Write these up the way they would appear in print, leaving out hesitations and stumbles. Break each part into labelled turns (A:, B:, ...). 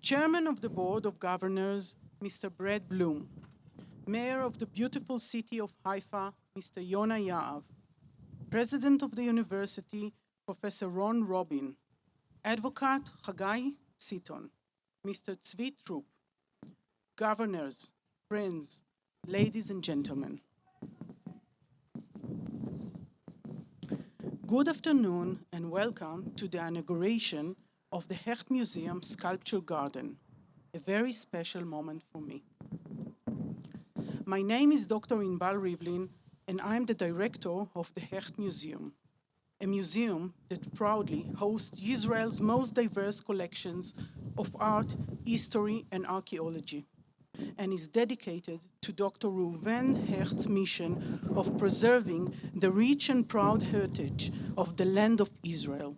A: Chairman of the Board of Governors, Mr. Brad Bloom. Mayor of the beautiful city of Haifa, Mr. Yona Yahav. President of the University, Professor Ron Robin. Advocate Chagai Seaton. Mr. Tzvi Troop. Governors, friends, ladies and gentlemen. Good afternoon and welcome to the inauguration of the Hecht Museum Sculpture Garden, a very special moment for me. My name is Dr. Inbal Rivlin, and I am the director of the Hecht Museum, a museum that proudly hosts Israel's most diverse collections of art, history, and archaeology, and is dedicated to Dr. Reuven Hecht's mission of preserving the rich and proud heritage of the land of Israel.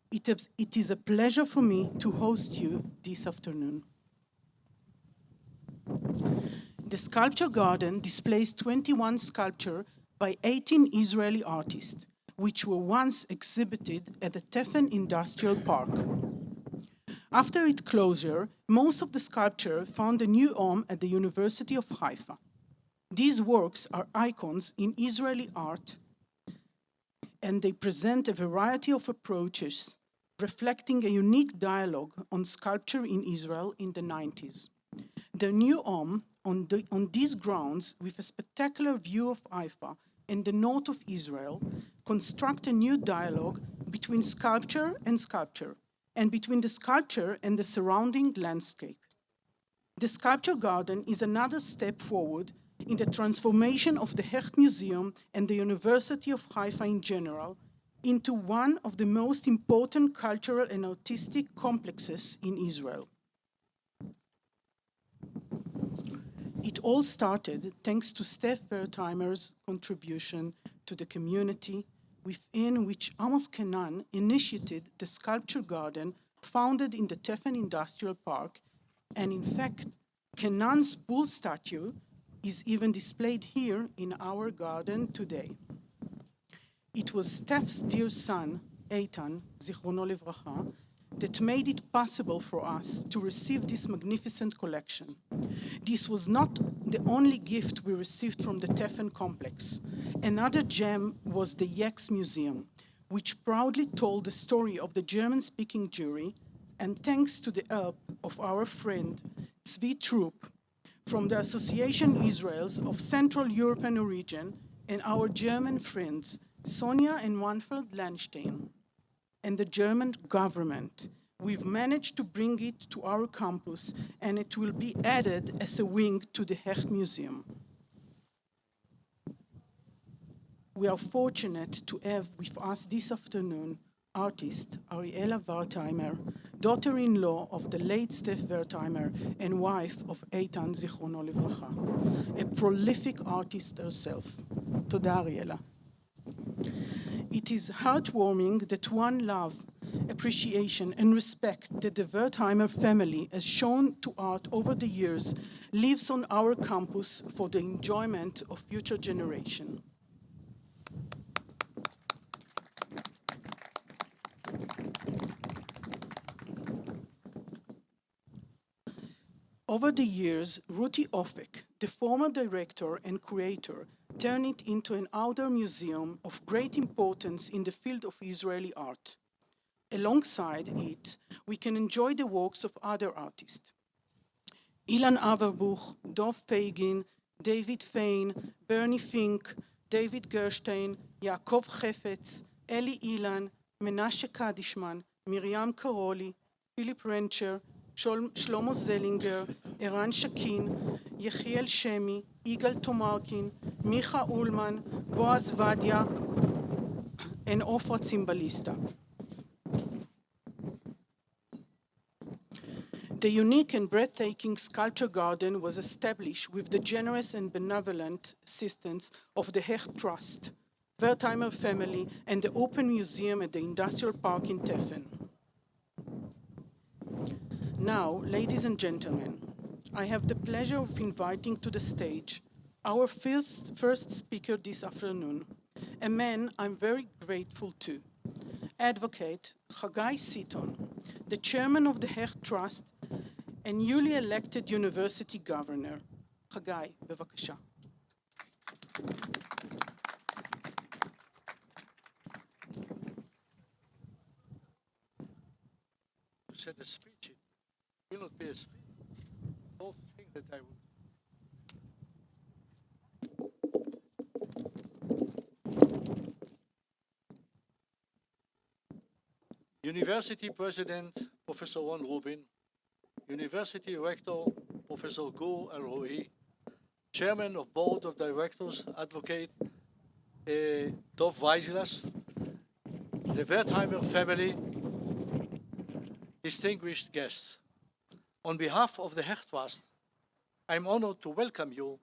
A: It is a pleasure for me to host you this afternoon. The Sculpture Garden displays 21 sculptures by 18 Israeli artists, which were once exhibited at the Tefen Industrial Park. After its closure, most of the sculpture found a new home at the University of Haifa. These works are icons in Israeli art, and they present a variety of approaches, reflecting a unique dialogue on sculpture in Israel in the 90s. The new home on these grounds, with a spectacular view of Haifa and the north of Israel, construct a new dialogue between sculpture, and between the sculpture and the surrounding landscape. The Sculpture Garden is another step forward in the transformation of the Hecht Museum and the University of Haifa in general into one of the most important cultural and artistic complexes in Israel. It all started thanks to Steph Wertheimer's contribution to the community, within which Amos Kenan initiated the Sculpture Garden founded in the Tefen Industrial Park, and in fact, Kenan's bull statue is even displayed here in our garden today. It was Steph's dear son, Eitan, Zichrono Livracha, that made it possible for us to receive this magnificent collection. This was not the only gift we received from the Tefen complex. Another gem was the Yex Museum, which proudly told the story of the German-speaking Jewry, and thanks to the help of our friend Tzvi Troop from the Association Israels of Central European origin, and our German friends Sonia and Manfred Landstein, and the German government, we've managed to bring it to our campus, and it will be added as a wing to the Hecht Museum. We are fortunate to have with us this afternoon artist Ariella Wertheimer, daughter-in-law of the late Steph Wertheimer and wife of Eitan Zichrono Livracha, a prolific artist herself. Toda, Ariella. It is heartwarming that one love, appreciation, and respect that the Wertheimer family has shown to art over the years lives on our campus for the enjoyment of future generations. Over the years, Ruti Ofek, the former director and curator, turned it into an outdoor museum of great importance in the field of Israeli art. Alongside it, we can enjoy the works of other artists. Ilan Averbuch, Dov Fagin, David Fain, Bernie Fink, David Gerstein, Yaakov Chefetz, Eli Ilan, Menashe Kadishman, Miriam Karoli, Philip Rencher, Shlomo Zellinger, Eran Shakin, Yechiel Shemi, Igal Tomarkin, Micha Ullman, Boaz Vadia, and Ofra Zimbalista. The unique and breathtaking Sculpture Garden was established with the generous and benevolent assistance of the Hecht Trust, Wertheimer family, and the Open Museum at the Industrial Park in Tefen. Now, ladies and gentlemen, I have the pleasure of inviting to the stage our first speaker this afternoon, a man I'm very grateful to, Advocate Chagai Seaton, the chairman of the Hecht Trust and newly elected university governor. חגי, בבקשה.
B: Said a speech, it will not be a speech. Both things that I would. University President Professor Ron Rubin, University Rector Professor Gur El-Roi, Chairman of Board of Directors Advocate Dov Weislas, the Wertheimer family, distinguished guests. On behalf of the Hecht Trust, I'm honored to welcome you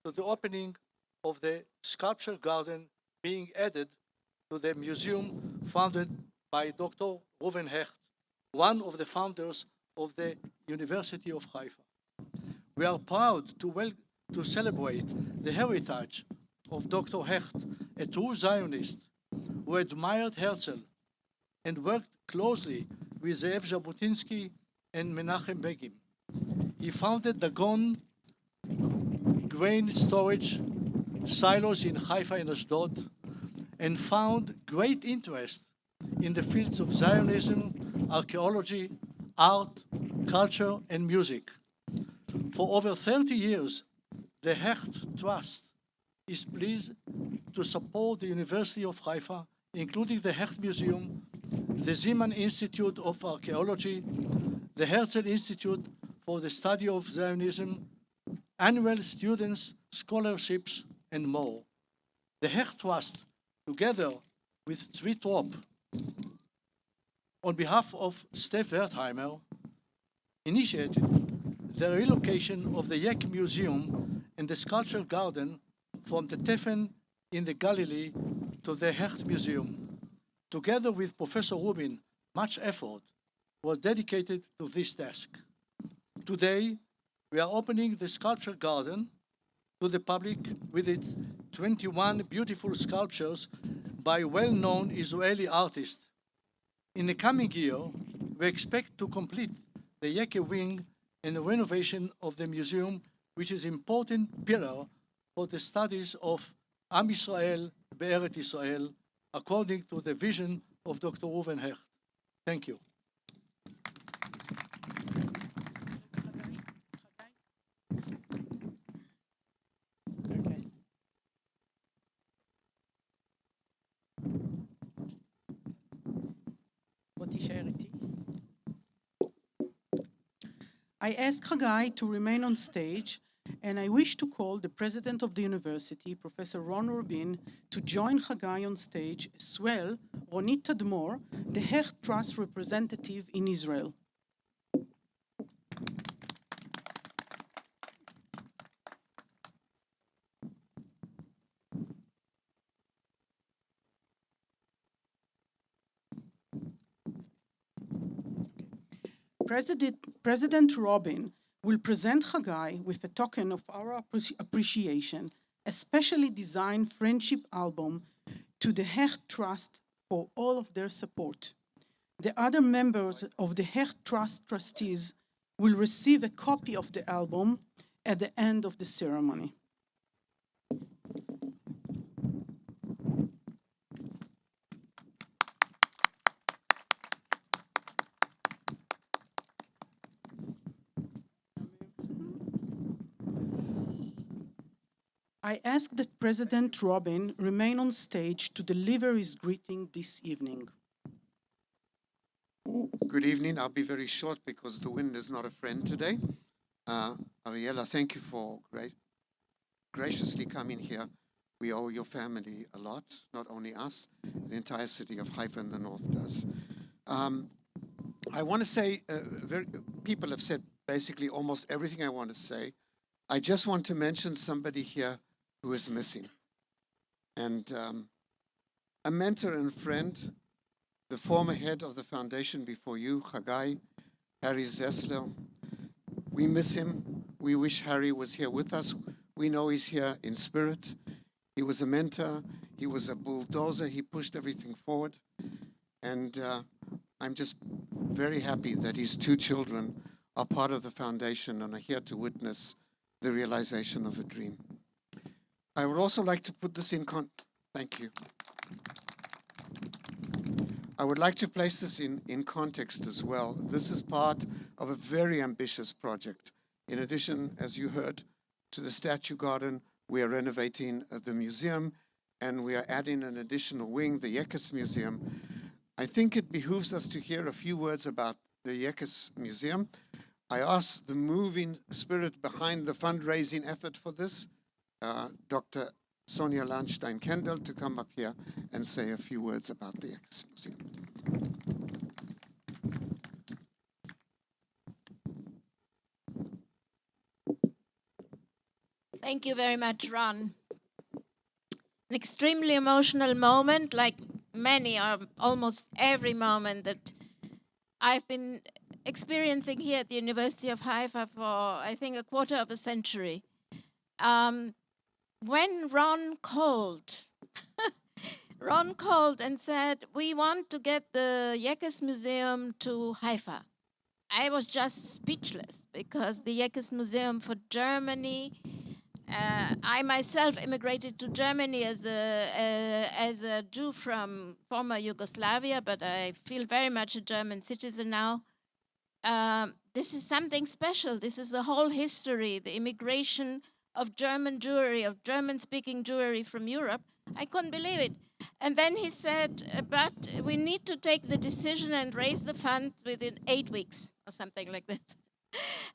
B: to the opening of the sculpture garden being added to the museum founded by Dr. Reuven Hecht, one of the founders of the University of Haifa. We are proud to celebrate the heritage of Dr. Hecht, a true Zionist who admired Herzl and worked closely with Zev Jabotinsky and Menachem Begin. He founded the grain storage silos in Haifa and Ashdod and found great interest in the fields of Zionism, archaeology, art, culture, and music. For over 30 years, the Hecht Trust is pleased to support the University of Haifa, including the Hecht Museum, the Ziman Institute of Archaeology, the Herzl Institute for the Study of Zionism, annual students' scholarships, and more. The Hecht Trust, together with Tzvi Trop, on behalf of Steph Wertheimer, initiated the relocation of the Yek Museum and the Sculpture Garden from the Tefen in the Galilee to the Hecht Museum. Together with Professor Rubin, much effort was dedicated to this task. Today, we are opening the Sculpture Garden to the public with its 21 beautiful sculptures by well-known Israeli artists. In the coming year, we expect to complete the Yeke wing and the renovation of the museum, which is an important pillar for the studies of Am Yisrael, Be'eret Israel, according to the vision of Dr. Reuven Hecht. Thank you.
A: I ask Hagai to remain on stage, and I wish to call the president of the university, Professor Ron Rubin, to join Hagai on stage, as well Ronit Tadmor, the Hecht Trust representative in Israel. President Robin will present Hagai with a token of our appreciation, a specially designed friendship album to the Hecht Trust for all of their support. The other members of the Hecht Trust trustees will receive a copy of the album at the end of the ceremony. I ask that President Robin remain on stage to deliver his greeting this evening.
C: Good evening. I'll be very short because the wind is not a friend today. Ariella, thank you for graciously coming here. We owe your family a lot, not only us, the entire city of Haifa in the north does. I want to say, people have said basically almost everything I want to say. I just want to mention somebody here who is missing. And a mentor and friend, the former head of the foundation before you, Hagai, Harry Zessler. We miss him. We wish Harry was here with us. We know he's here in spirit. He was a mentor. He was a bulldozer. He pushed everything forward. And I'm just very happy that his two children are part of the foundation and are here to witness the realization of a dream. I would also like to put this in thank you. I would like to place this in context as well. This is part of a very ambitious project. In addition, as you heard, to the statue garden, we are renovating the museum, and we are adding an additional wing, the Yekes Museum. I think it behooves us to hear a few words about the Yekes Museum. I ask the moving spirit behind the fundraising effort for this, Dr. Sonia Lahnstein-Kendall, to come up here and say a few words about the Yekes Museum.
D: Thank you very much, Ron. An extremely emotional moment, like many or almost every moment that I've been experiencing here at the University of Haifa for, I think, a quarter of a century. When Ron called, Ron called and said, we want to get the Yekes Museum to Haifa. I was just speechless because the Yekes Museum for Germany, I myself immigrated to Germany as a Jew from former Yugoslavia, but I feel very much a German citizen now. This is something special. This is the whole history, the immigration of German Jewry, of German-speaking Jewry from Europe. I couldn't believe it. And then he said, but we need to take the decision and raise the funds within 8 weeks, or something like that.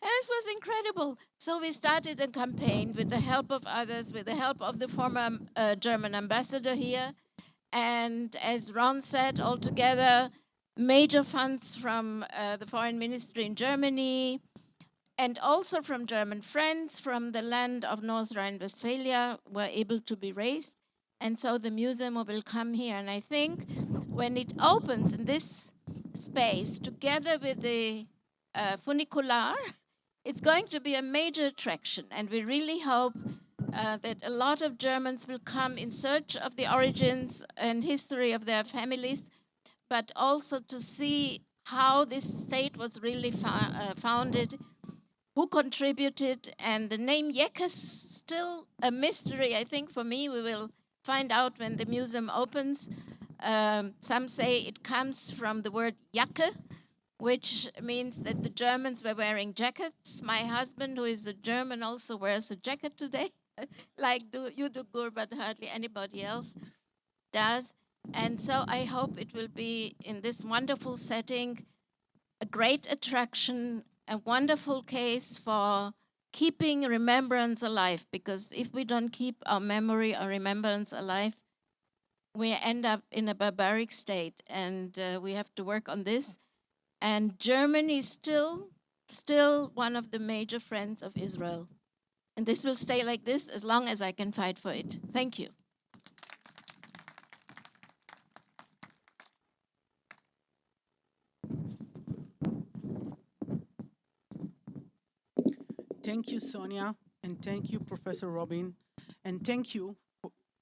D: And this was incredible. So we started a campaign with the help of others, with the help of the former German ambassador here. And as Ron said, altogether, major funds from the foreign ministry in Germany, and also from German friends from the land of North Rhine-Westphalia were able to be raised. And so the museum will come here. And I think when it opens in this space, together with the funicular, it's going to be a major attraction. And we really hope that a lot of Germans will come in search of the origins and history of their families, but also to see how this state was really founded, who contributed, and the name Yekes, still a mystery, I think, for me. We will find out when the museum opens. Some say it comes from the word Jacke, which means that the Germans were wearing jackets. My husband, who is a German, also wears a jacket today, like you do, Gur, but hardly anybody else does. And so I hope it will be, in this wonderful setting, a great attraction, a wonderful case for keeping remembrance alive, because if we don't keep our memory or remembrance alive, we end up in a barbaric state, and we have to work on this. And Germany is still one of the major friends of Israel. And this will stay like this as long as I can fight for it. Thank you.
A: Thank you, Sonia, and thank you, Professor Robin, and thank you,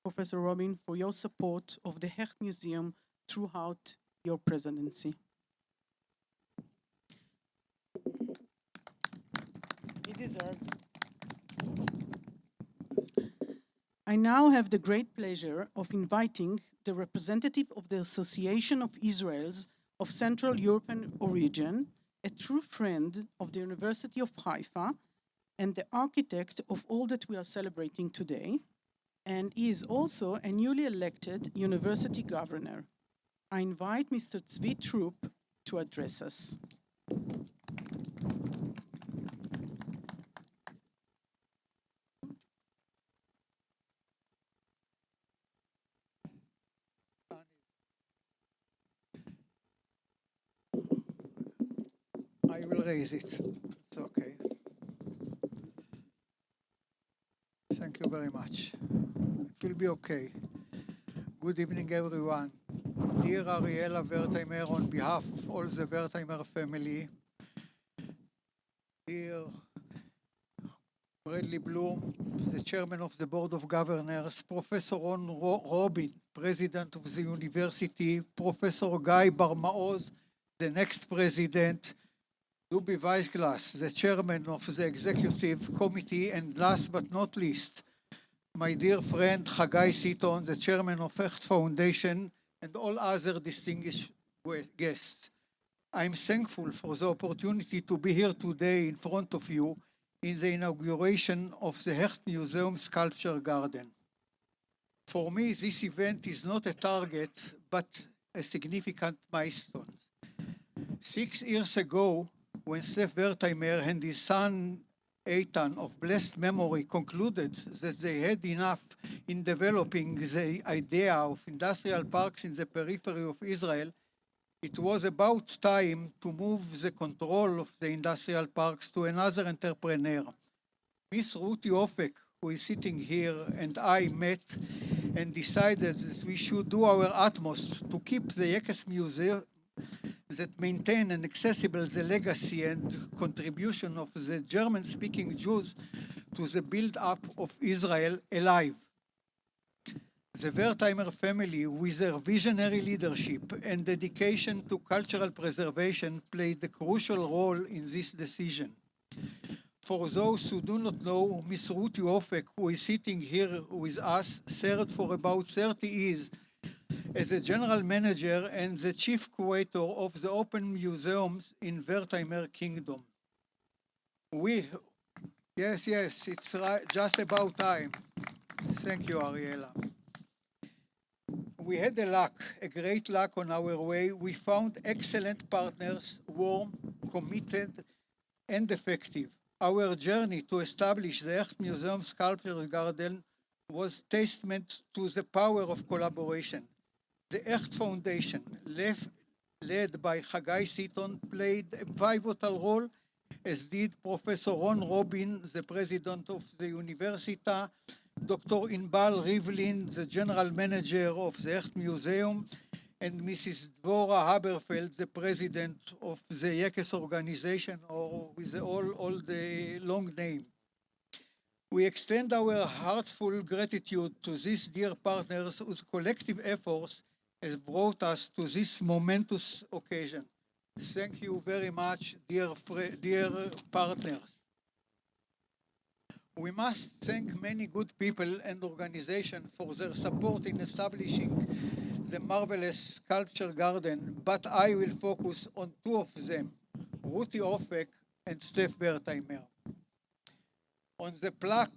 A: Professor Robin, for your support of the Hecht Museum throughout your presidency. He deserved. I now have the great pleasure of inviting the representative of the Association of Israels of Central European Origin, a true friend of the University of Haifa, and the architect of all that we are celebrating today, and he is also a newly elected university governor. I invite Mr. Tzvi Troop to address us.
E: I will raise it. It's okay. Thank you very much. It will be okay. Good evening, everyone. Dear Ariela Wertheimer, on behalf of all the Wertheimer family, dear Bradley Bloom, the chairman of the Board of Governors, Professor Ron Robin, president of the university, Professor Guy Bar Maoz, the next president, Dubi Weisglass, the chairman of the executive committee, and last but not least, my dear friend Hagai Seaton, the chairman of Hecht Foundation, and all other distinguished guests. I'm thankful for the opportunity to be here today in front of you in the inauguration of the Hecht Museum Sculpture Garden. For me, this event is not a target, but a significant milestone. 6 years ago, when Stef Wertheimer and his son Eitan of blessed memory concluded that they had enough in developing the idea of industrial parks in the periphery of Israel, it was about time to move the control of the industrial parks to another entrepreneur. Miss Ruti Ofek, who is sitting here, and I met and decided that we should do our utmost to keep the Yekes Museum that maintain and accessible the legacy and contribution of the German-speaking Jews to the build-up of Israel alive. The Wertheimer family, with their visionary leadership and dedication to cultural preservation, played a crucial role in this decision. For those who do not know, Ms. Ruti Ofek, who is sitting here with us, served for about 30 years as the general manager and the chief curator of the open museums in Wertheimer Kingdom. Yes, it's right, just about time. Thank you, Ariela. We had a great luck on our way. We found excellent partners, warm, committed, and effective. Our journey to establish the Hecht Museum Sculpture Garden was testament to the power of collaboration. The Hecht Foundation, led by Hagai Seaton, played a pivotal role, as did Professor Ron Robin, the president of the Universitat, Dr. Inbal Rivlin, the general manager of the Hecht Museum, and Mrs. Dvora Haberfeld, the president of the Yekes organization, or with all the long name. We extend our heartfelt gratitude to these dear partners whose collective efforts has brought us to this momentous occasion. Thank you very much, dear partners. We must thank many good people and organizations for their support in establishing the marvelous sculpture garden, but I will focus on 2 of them, Ruti Ofek and Stef Wertheimer. On the plaque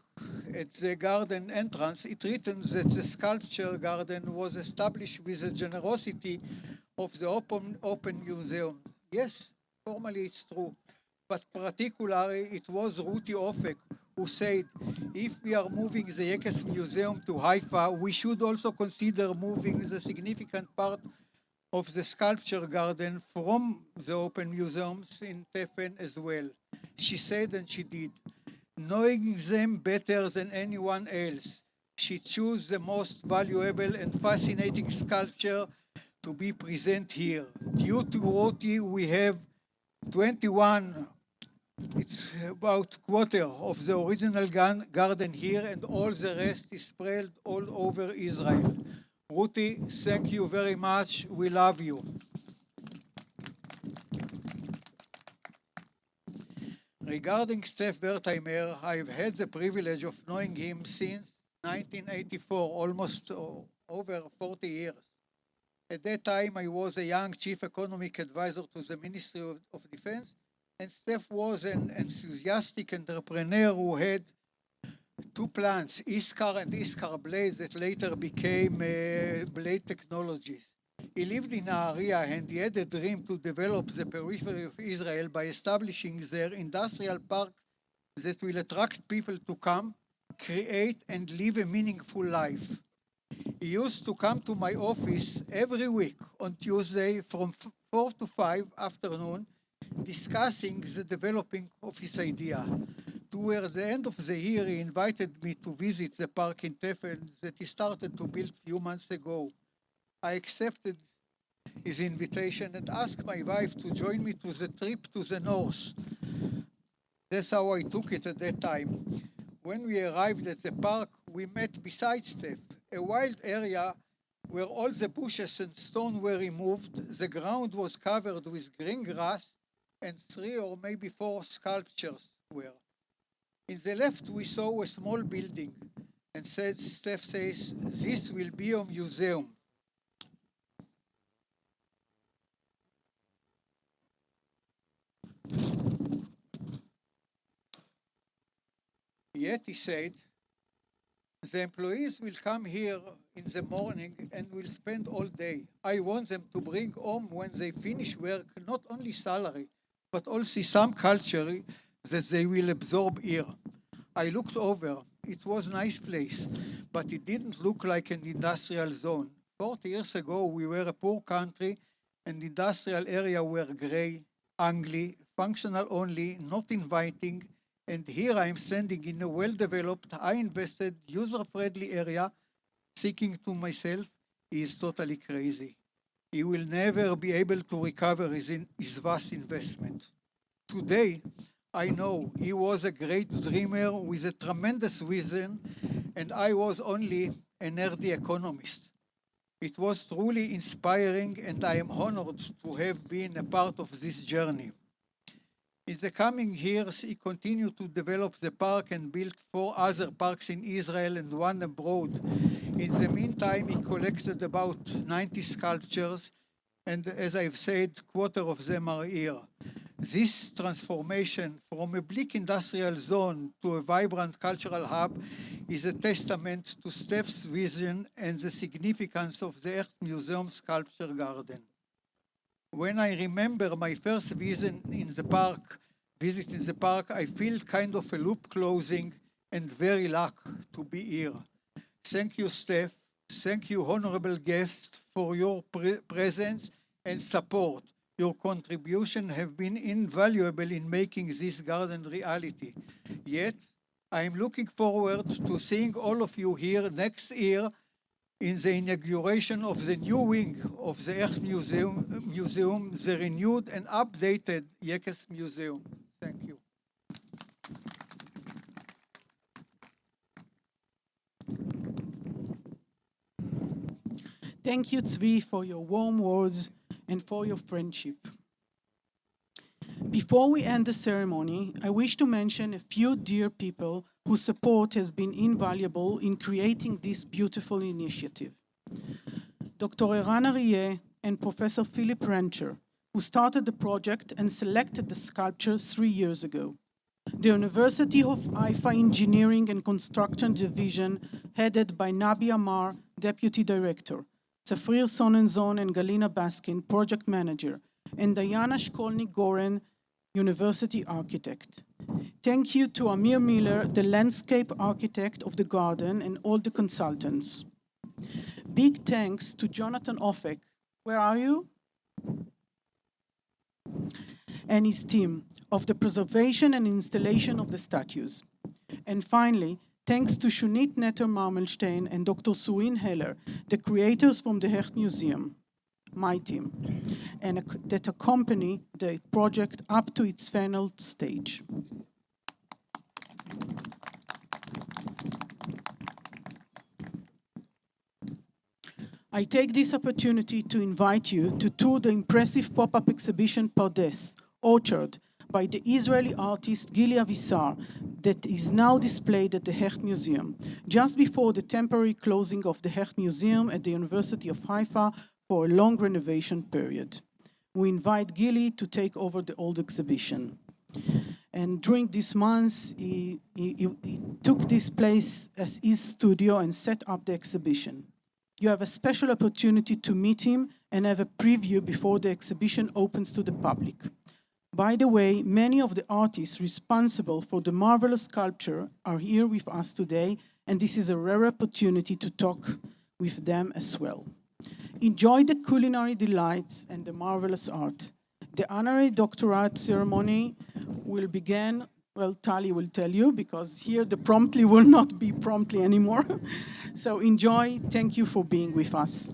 E: at the garden entrance, it written that the sculpture garden was established with the generosity of the open museum. Yes, formally it's true, but particularly it was Ruti Ofek who said, if we are moving the Yekes Museum to Haifa, we should also consider moving the significant part of the sculpture garden from the open museums in Tefen as well. She said and she did. Knowing them better than anyone else, she chose the most valuable and fascinating sculpture to be present here. Due to Ruti, we have 21, it's about quarter of the original garden here, and all the rest is spread all over Israel. Ruti, thank you very much. We love you. Regarding Stef Wertheimer, I've had the privilege of knowing him since 1984, almost over 40 years. At that time, I was a young chief economic advisor to the Ministry of Defense, and Stef was an enthusiastic entrepreneur who had 2 plants, Iskar and Iskar Blade, that later became Blade Technologies. He lived in Nahariya and he had a dream to develop the periphery of Israel by establishing their industrial parks that will attract people to come, create, and live a meaningful life. He used to come to my office every week on Tuesday from 4 to 5 afternoon, discussing the developing of his idea. Toward the end of the year, he invited me to visit the park in Tefen that he started to build a few months ago. I accepted his invitation and asked my wife to join me to the trip to the north. That's how I took it at that time. When we arrived at the park, we met beside Stef, a wild area where all the bushes and stone were removed. The ground was covered with green grass, and 3 or maybe 4 sculptures were. In the left, we saw a small building, and Steph says, this will be a museum. Yet, he said, the employees will come here in the morning and will spend all day. I want them to bring home when they finish work not only salary, but also some culture that they will absorb here. I looked over. It was a nice place, but it didn't look like an industrial zone. 40 years ago, we were a poor country, and the industrial area were gray, ugly, functional only, not inviting. And here I am standing in a well-developed, high-invested, user-friendly area, thinking to myself, he is totally crazy. He will never be able to recover his vast investment. Today, I know he was a great dreamer with a tremendous vision, and I was only a nerdy economist. It was truly inspiring, and I am honored to have been a part of this journey. In the coming years, he continued to develop the park and built 4 other parks in Israel and 1 abroad. In the meantime, he collected about 90 sculptures, and as I've said, 1/4 of them are here. This transformation from a bleak industrial zone to a vibrant cultural hub is a testament to Steph's vision and the significance of the Hecht Museum Sculpture Garden. When I remember my first visit in the park, I feel kind of a loop closing and very lucky to be here. Thank you, Steph. Thank you, honorable guests, for your presence and support. Your contribution have been invaluable in making this garden reality. Yet, I am looking forward to seeing all of you here next year in the inauguration of the new wing of the Hecht Museum, the renewed and updated Yekes Museum. Thank you.
A: Thank you, Tzvi, for your warm words and for your friendship. Before we end the ceremony, I wish to mention a few dear people whose support has been invaluable in creating this beautiful initiative. Dr. Eran Aryeh and Professor Philip Rancher, who started the project and selected the sculpture 3 years ago. The University of Haifa Engineering and Construction Division, headed by Nabi Amar, Deputy Director, Safrir Sonnenzon and Galina Baskin, Project Manager, and Diana Shkolnik-Goren, University Architect. Thank you to Amir Miller, the landscape architect of the garden, and all the consultants. Big thanks to Jonathan Offek, where are you? And his team of the preservation and installation of the statues. And finally, thanks to Shunit Netter-Marmelstein and Dr. Surin Heller, the creators from the Hecht Museum, my team, and that accompany the project up to its final stage. I take this opportunity to invite you to tour the impressive pop-up exhibition Pardes, Orchard, by the Israeli artist Gili Avissar, that is now displayed at the Hecht Museum, just before the temporary closing of the Hecht Museum at the University of Haifa for a long renovation period. We invite Gili to take over the old exhibition. And during these months, he took this place as his studio and set up the exhibition. You have a special opportunity to meet him and have a preview before the exhibition opens to the public. By the way, many of the artists responsible for the marvelous sculpture are here with us today, and this is a rare opportunity to talk with them as well. Enjoy the culinary delights and the marvelous art. The honorary doctorate ceremony will begin. Well, Tali will tell you, because here the promptly will not be promptly anymore. So enjoy. Thank you for being with us.